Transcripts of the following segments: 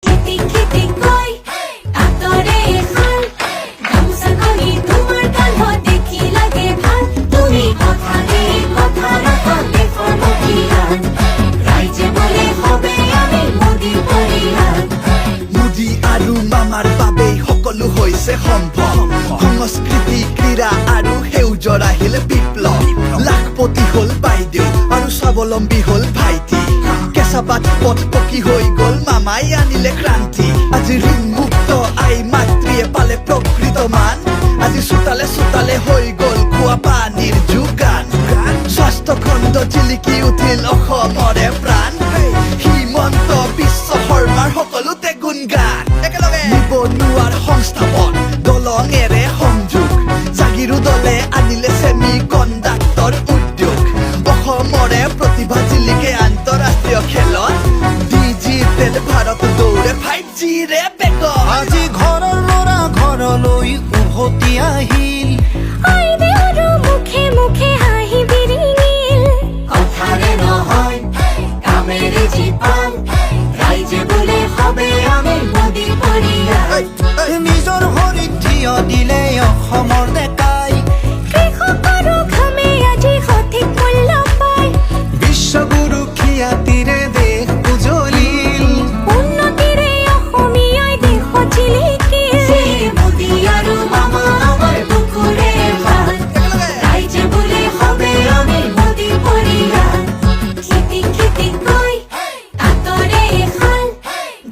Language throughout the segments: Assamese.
খেতে খেতে কই আতরে খাল গামছা করি তোমার কাঁধ দেখি লাগে ভাল তুমি কথা দিয়ে কথা রাখো দেখো মকিয়ান রাইজে বলে হবে আমি মোদি পরিয়ান মোদী আৰু মামাৰ বাবে সকলো হৈছে সম্ভৱ সংস্কৃতি ক্ৰীড়া আৰু সেউজৰ আহিল বিপ্লৱ লাখপতি হ'ল বাইদেউ আৰু স্বাৱলম্বী হ'ল ভাইটি কেঁচাপাত পথ পকী হৈ গ'ল মামাই আনিলে ক্ৰান্তি আজি ঋণ মুক্ত আই মাতৃয়ে পালে প্ৰকৃত মান আজি চোতালে চোতালে হৈ গ'ল খোৱা পানীৰ যোগান স্বাস্থ্য খণ্ড জিলিকি উঠিল অসমৰে প্ৰাণ হিমন্ত বিশ্ব শৰ্মাৰ সকলোতে গুণগান একেলগে নিবনুৱাৰ সংস্থাপন দলঙেৰে সংযোগ জাগিৰো দলে আনিলে ছেমি কণ্ডাক্টৰ উদ্যোগ অসমৰে প্ৰতিভা জিলিকে আন্তঃৰাষ্ট্ৰীয় খেলত ডিজিটেল ভাৰত দৌৰে 5Gৰে বেগত আজি ঘৰৰ ল'ৰা ঘৰলৈ উভতি আহিল আইদেউৰো মুখে মুখে হাঁহি বিৰিঙিল কথাৰে নহয় কামেৰে জীপাল ৰাইজে বোলে হবে আমি মোদি পৰিয়াল নিজৰ ভৰিত থিয় দিলে অসমৰ ডেকাই কৃষকৰ ঘামে আজি সঠিক মূল্য পায় বিশ্বগুৰু খ্যাতিৰে দেশ উজ্বলিল উন্নতিৰে অসমীয়াই দেশত জিলিকিল মোদি আৰু মামা আমাৰ বুকুৰে ভাল ৰাইজে বোলে হবে আমি মোদি পৰিয়াল খেতি খেতি কই আতৰে খাল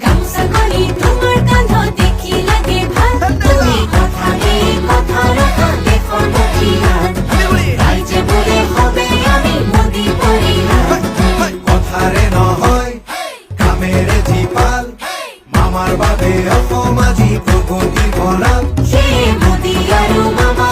গামছা কলি তোমাৰ কান্ধ দেখি লাগে ভাল তুমি কথা দিয়ে কথা ৰাখা দেখো মকিয়ান ৰাইজে বোলে হবে আমি মোদি পৰিয়াল কথাৰে নহয় কামেৰে জীপাল মামাৰ বাবে অসম আজি প্ৰগতি ভঁৰাল মোদি আৰু মামা